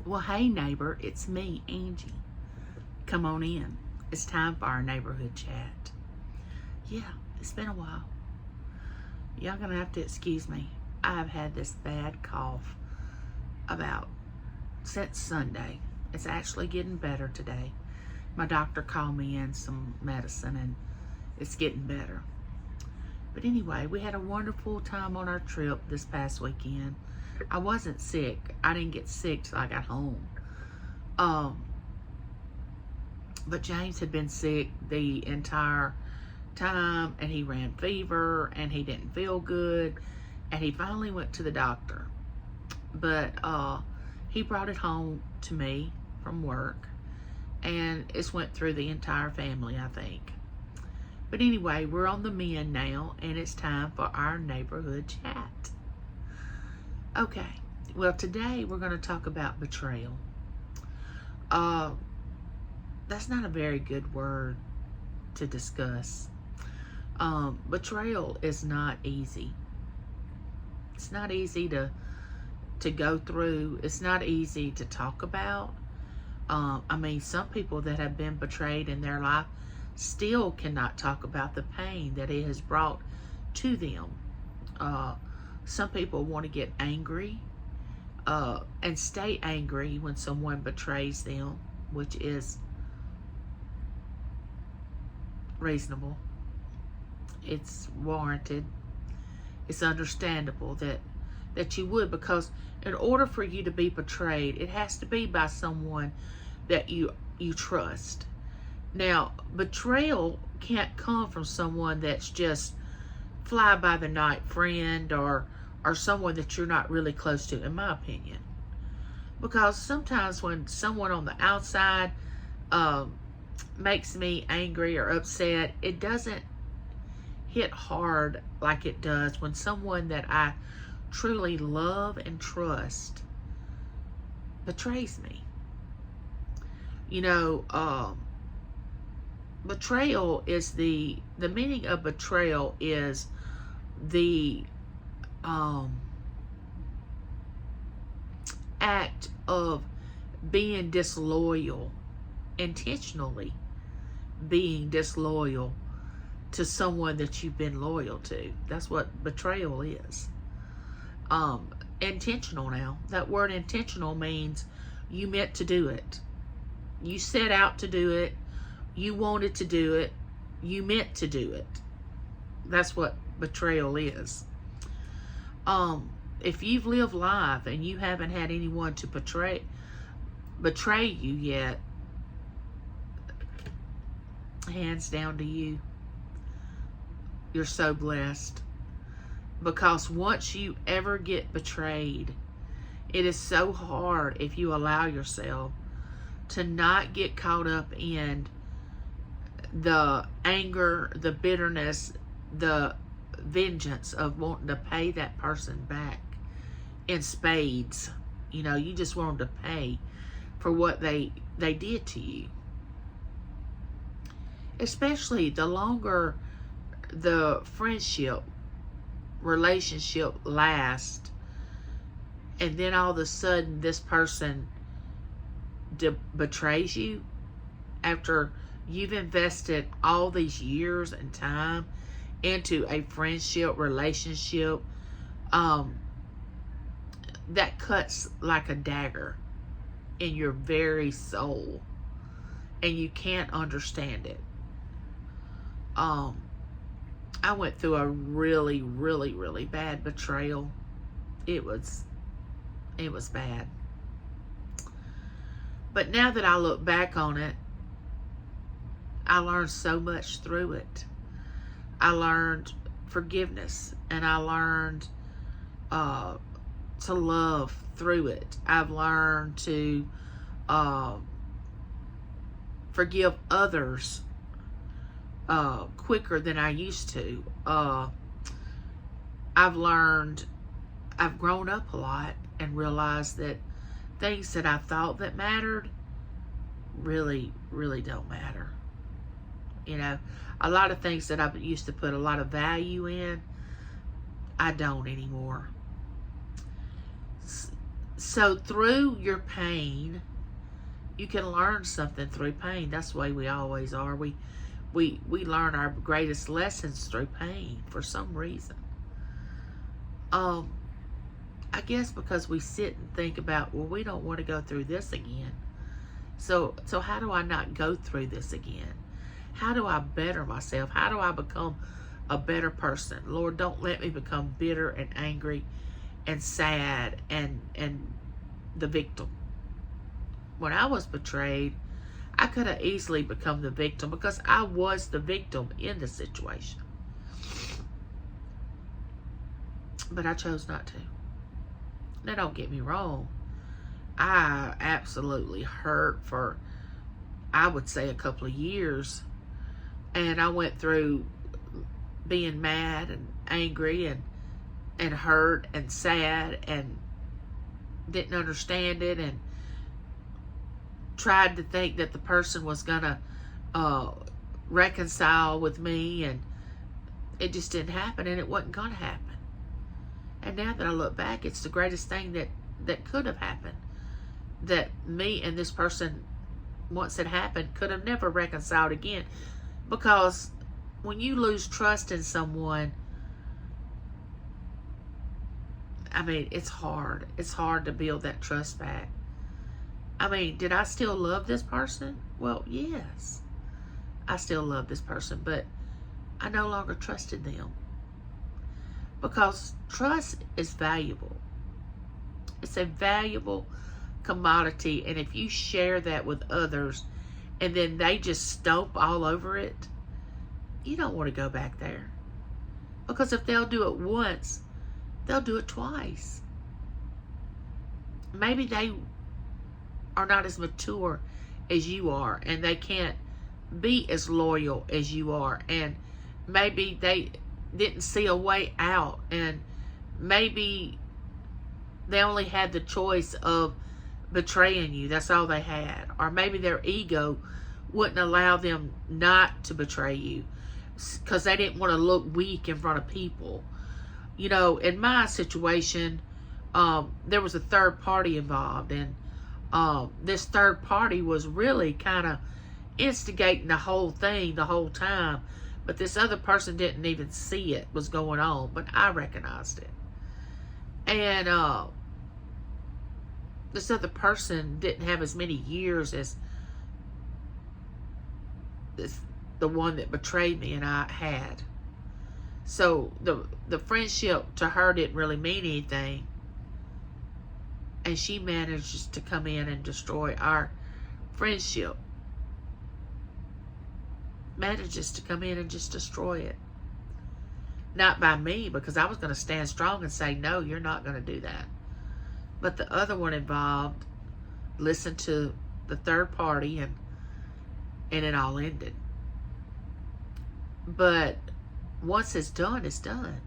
Well, hey neighbor, it's me, Angie. Come on in. It's time for our neighborhood chat. Yeah, it's been a while. Y'all gonna have to excuse me. I've had this bad cough about since Sunday. It's actually getting better today. My doctor called me in some medicine and it's getting better. But anyway, we had a wonderful time on our trip this past weekend. I wasn't sick. I didn't get sick till I got home. But James had been sick the entire time, and he ran fever, and he didn't feel good, and he finally went to the doctor. But he brought it home to me from work, and it's went through the entire family, I think. But anyway, we're on the mend now, and it's time for our neighborhood chat. Okay, well today we're going to talk about betrayal. That's not a very good word to discuss. Betrayal is not easy. It's not easy to go through. It's not easy to talk about. I mean, some people that have been betrayed in their life still cannot talk about the pain that it has brought to them. Some people want to get angry and stay angry when someone betrays them, which is reasonable. It's warranted. It's understandable that you would, because in order for you to be betrayed, it has to be by someone that you trust. Now, betrayal can't come from someone that's just fly by the night friend or someone that you're not really close to, in my opinion. Because sometimes when someone on the outside makes me angry or upset, it doesn't hit hard like it does when someone that I truly love and trust betrays me. You know, betrayal is the meaning of betrayal is the act of being disloyal, intentionally being disloyal to someone that you've been loyal to. That's what betrayal is. Intentional now. That word intentional means you meant to do it. You set out to do it. You wanted to do it. You meant to do it. That's what betrayal is. If you've lived life and you haven't had anyone to betray you yet, hands down to you. You're so blessed. Because once you ever get betrayed, it is so hard if you allow yourself to not get caught up in the anger, the bitterness, the vengeance of wanting to pay that person back in spades. You know, you just want them to pay for what they did to you. Especially the longer the friendship, relationship lasts, and then all of a sudden this person betrays you after you've invested all these years and time into a friendship, relationship, that cuts like a dagger in your very soul, and you can't understand it. I went through a really, really, really bad betrayal. It was bad. But now that I look back on it, I learned so much through it. I learned forgiveness, and I learned to love through it. I've learned to forgive others quicker than I used to. I've grown up a lot and realized that things that I thought that mattered really, really don't matter. You know, a lot of things that I used to put a lot of value in, I don't anymore. So through your pain, you can learn something through pain. That's the way we always are. We learn our greatest lessons through pain for some reason. I guess because we sit and think about, well, we don't want to go through this again. So how do I not go through this again? How do I better myself? How do I become a better person? Lord, don't let me become bitter and angry and sad and the victim. When I was betrayed, I could have easily become the victim because I was the victim in the situation. But I chose not to. Now, don't get me wrong. I absolutely hurt for, I would say, a couple of years. And I went through being mad and angry and hurt and sad and didn't understand it and tried to think that the person was going to reconcile with me, and it just didn't happen, and it wasn't going to happen. And now that I look back, it's the greatest thing that could have happened. That me and this person, once it happened, could have never reconciled again. Because when you lose trust in someone, I mean, it's hard. It's hard to build that trust back. I mean, did I still love this person? Well, yes. I still love this person, but I no longer trusted them. Because trust is valuable. It's a valuable commodity, and if you share that with others and then they just stomp all over it, you don't want to go back there. Because if they'll do it once, they'll do it twice. Maybe they are not as mature as you are, and they can't be as loyal as you are, and maybe they didn't see a way out, and maybe they only had the choice of betraying you. That's all they had. Or maybe their ego wouldn't allow them not to betray you because they didn't want to look weak in front of people. You know, in my situation, there was a third party involved, and this third party was really kind of instigating the whole thing the whole time. But this other person didn't even see it was going on, but I recognized it. And this other person didn't have as many years as the one that betrayed me and I had. So the friendship to her didn't really mean anything. And she managed to come in and destroy our friendship. Manages to come in and just destroy it. Not by me, because I was going to stand strong and say, no, you're not going to do that. But the other one involved listened to the third party, and it all ended. But once it's done, it's done.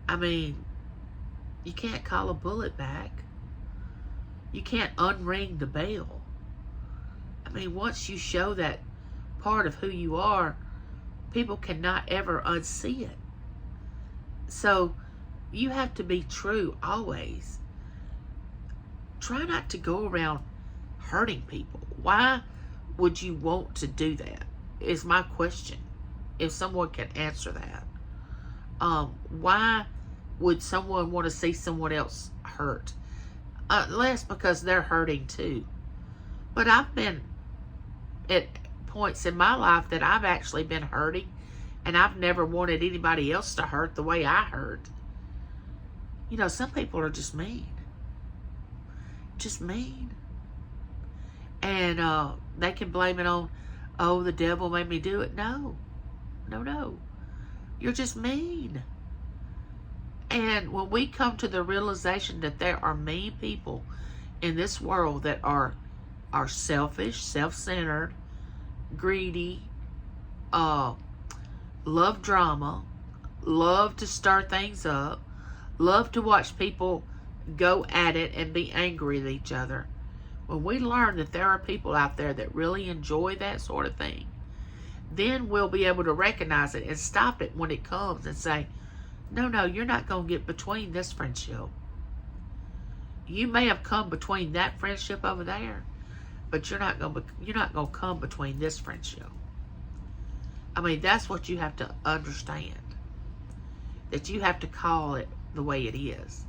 I mean, you can't call a bullet back. You can't unring the bell. I mean, once you show that part of who you are, people cannot ever unsee it. So you have to be true always. Try not to go around hurting people. Why would you want to do that? Is my question. If someone can answer that. Why would someone want to see someone else hurt? Unless because they're hurting too. But I've been at points in my life that I've actually been hurting, and I've never wanted anybody else to hurt the way I hurt. You know, some people are just mean. Just mean. And they can blame it on, oh, the devil made me do it. No. No. You're just mean. And when we come to the realization that there are mean people in this world that are selfish, self-centered, greedy, love drama, love to stir things up, love to watch people go at it and be angry with each other. When we learn that there are people out there that really enjoy that sort of thing, then we'll be able to recognize it and stop it when it comes and say, no, you're not going to get between this friendship. You may have come between that friendship over there, but you're not gonna come between this friendship. I mean, that's what you have to understand. That you have to call it the way it is.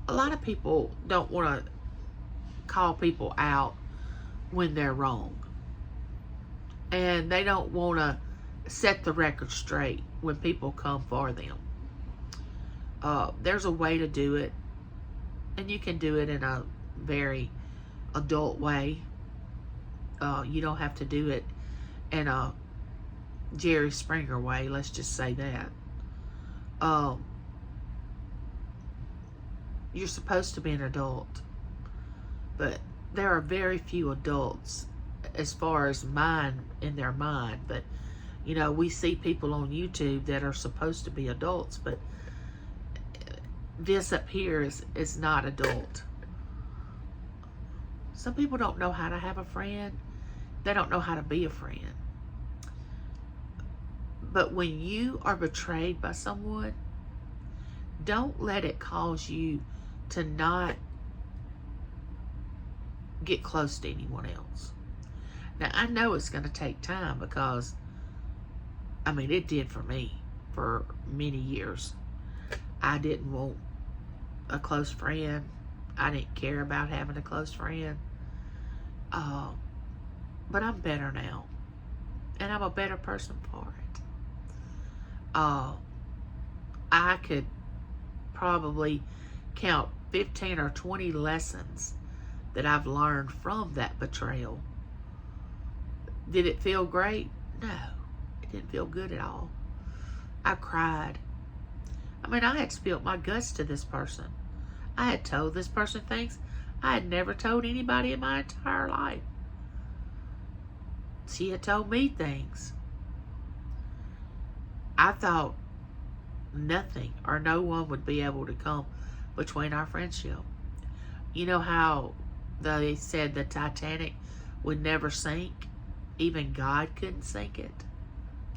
A lot of people don't want to call people out when they're wrong. And they don't want to set the record straight when people come for them. There's a way to do it. And you can do it in a very adult way. You don't have to do it in a Jerry Springer way, let's just say that. You're supposed to be an adult, but there are very few adults as far as mind in their mind. But you know, we see people on YouTube that are supposed to be adults, but this up here is not adult. Some people don't know how to have a friend. They don't know how to be a friend. But when you are betrayed by someone, don't let it cause you to not get close to anyone else. Now, I know it's going to take time because, I mean, it did for me for many years. I didn't want a close friend. I didn't care about having a close friend. But I'm better now. And I'm a better person for it. I could probably count 15 or 20 lessons that I've learned from that betrayal. Did it feel great? No, it didn't feel good at all. I cried. I mean, I had spilled my guts to this person. I had told this person things I had never told anybody in my entire life. She had told me things. I thought nothing or no one would be able to come between our friendship. You know how they said the Titanic would never sink? Even God couldn't sink it.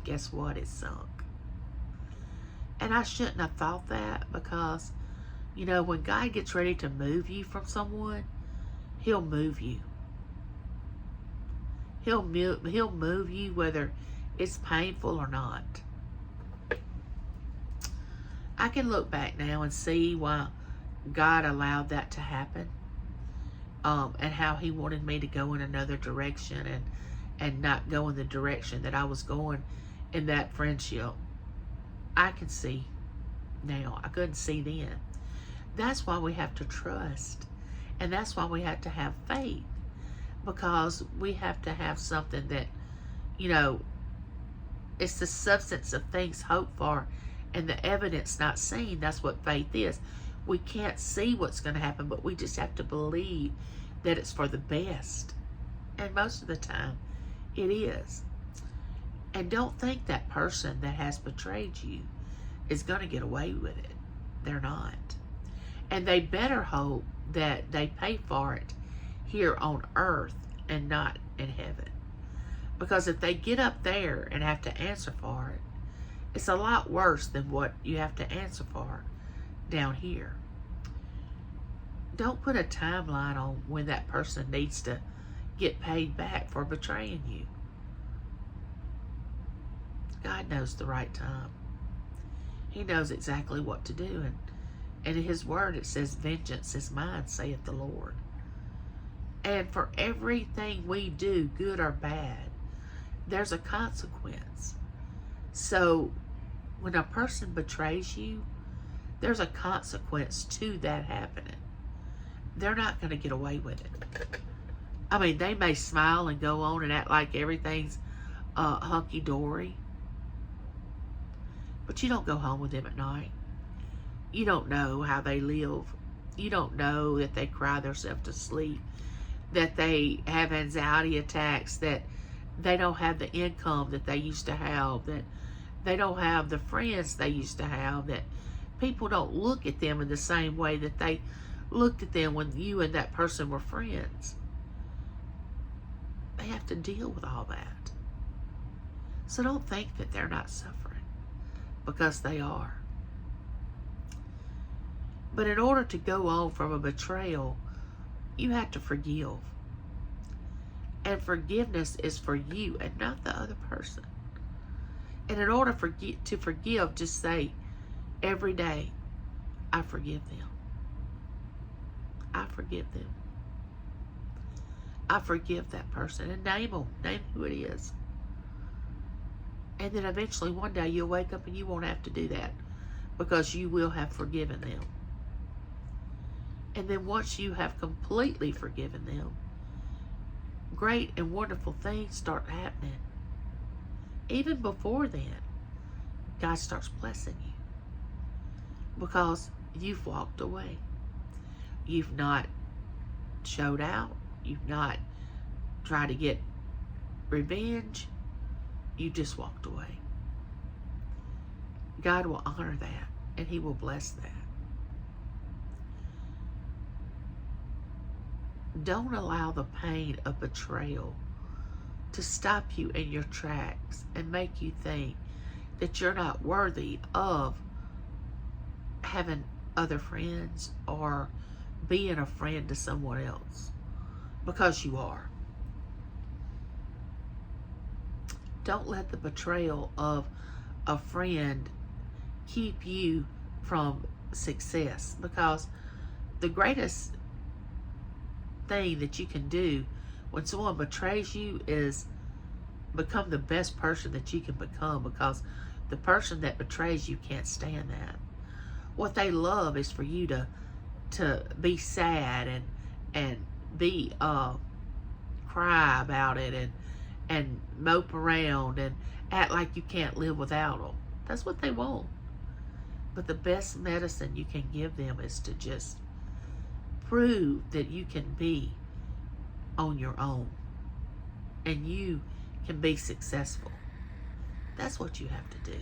Guess what? It sunk. And I shouldn't have thought that, because, you know, when God gets ready to move you from someone, He'll move you. He'll move you whether it's painful or not. I can look back now and see why God allowed that to happen, and how He wanted me to go in another direction and not go in the direction that I was going in that friendship. I can see now. I couldn't see then. That's why we have to trust, and that's why we have to have faith, because we have to have something that, you know, it's the substance of things hoped for and the evidence not seen. That's what faith is. We can't see what's going to happen, but we just have to believe that it's for the best. And most of the time, it is. And don't think that person that has betrayed you is going to get away with it. They're not. And they better hope that they pay for it here on earth and not in heaven. Because if they get up there and have to answer for it, it's a lot worse than what you have to answer for down here. Don't put a timeline on when that person needs to get paid back for betraying you. God knows the right time. He knows exactly what to do. And in His word it says, vengeance is mine, saith the Lord. And for everything we do, good or bad, there's a consequence. So when a person betrays you, there's a consequence to that happening. They're not going to get away with it. I mean, they may smile and go on and act like everything's hunky-dory, but you don't go home with them at night. You don't know how they live. You don't know that they cry themselves to sleep, that they have anxiety attacks, that they don't have the income that they used to have, that they don't have the friends they used to have, that people don't look at them in the same way that they looked at them when you and that person were friends. They have to deal with all that. So don't think that they're not suffering, because they are. But in order to go on from a betrayal, you have to forgive. And forgiveness is for you and not the other person. And in order to forgive, just say every day, I forgive them. I forgive them. I forgive that person. And name them. Name who it is. And then eventually one day you'll wake up and you won't have to do that, because you will have forgiven them. And then once you have completely forgiven them, great and wonderful things start happening. Even before then, God starts blessing you, because you've walked away. You've not showed out. You've not tried to get revenge. You just walked away. God will honor that, and He will bless that. Don't allow the pain of betrayal to stop you in your tracks and make you think that you're not worthy of having other friends or being a friend to someone else, because you are. Don't let the betrayal of a friend keep you from success, because the greatest thing that you can do when someone betrays you is become the best person that you can become, because the person that betrays you can't stand that. What they love is for you to be sad and be cry about it and mope around and act like you can't live without them. That's what they want. But the best medicine you can give them is to just prove that you can be on your own and you can be successful. That's what you have to do.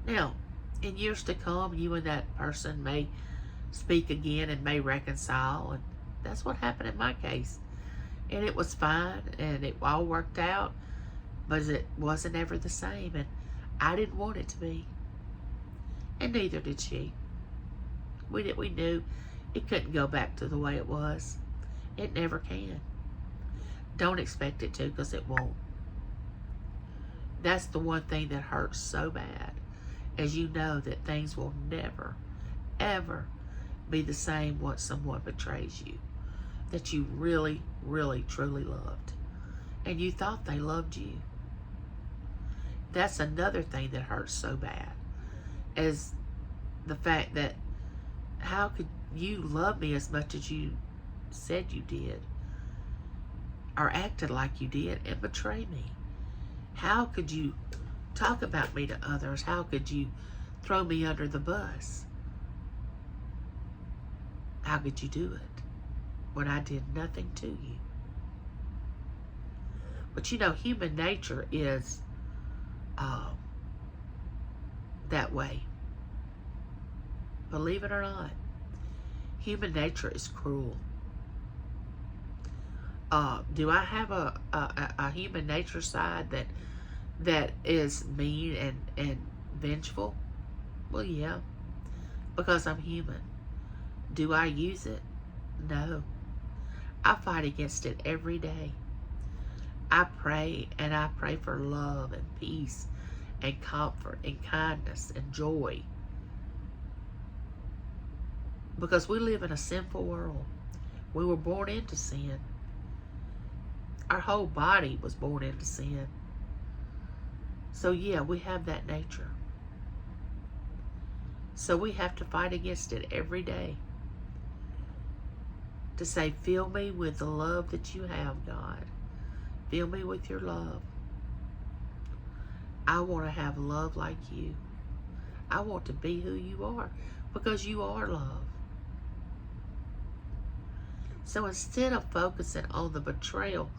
Now, in years to come, you and that person may speak again and may reconcile, and that's what happened in my case. And it was fine, and it all worked out, but it wasn't ever the same, and I didn't want it to be, and neither did she. We knew it couldn't go back to the way it was. It never can. Don't expect it to, because it won't. That's the one thing that hurts so bad, as you know that things will never, ever be the same once someone betrays you that you really, really, truly loved, and you thought they loved you. That's another thing that hurts so bad, is the fact that how could you love me as much as you said you did, or acted like you did, and betray me? How could you talk about me to others? How could you throw me under the bus? How could you do it when I did nothing to you? But you know, human nature is that way. Believe it or not, human nature is cruel. Do I have a human nature side that is mean and vengeful? Well, yeah, because I'm human. Do I use it? No. I fight against it every day. I pray, and I pray for love and peace and comfort and kindness and joy, because we live in a sinful world. We were born into sin. Our whole body was born into sin. So yeah, we have that nature. So we have to fight against it every day. To say, fill me with the love that you have, God. Fill me with your love. I want to have love like you. I want to be who you are, because you are love. So instead of focusing on the betrayal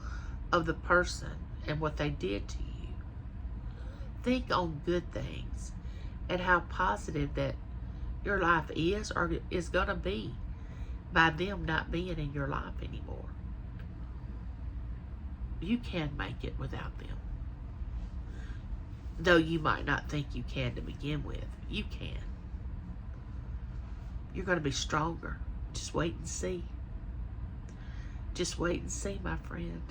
of the person and what they did to you, think on good things and how positive that your life is or is going to be by them not being in your life anymore. You can make it without them. Though you might not think you can to begin with, you can. You're going to be stronger. Just wait and see. Just wait and see, my friend.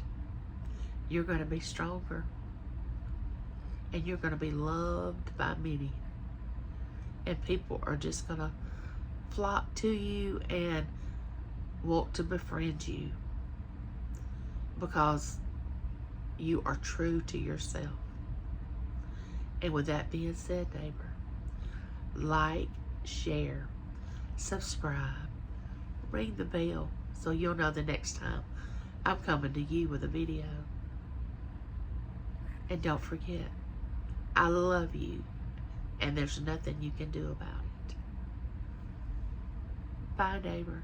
You're going to be stronger. And you're going to be loved by many. And people are just going to flock to you and want to befriend you. Because you are true to yourself. And with that being said, neighbor, like, share, subscribe, ring the bell so you'll know the next time I'm coming to you with a video. And don't forget, I love you, and there's nothing you can do about it. Bye, neighbor.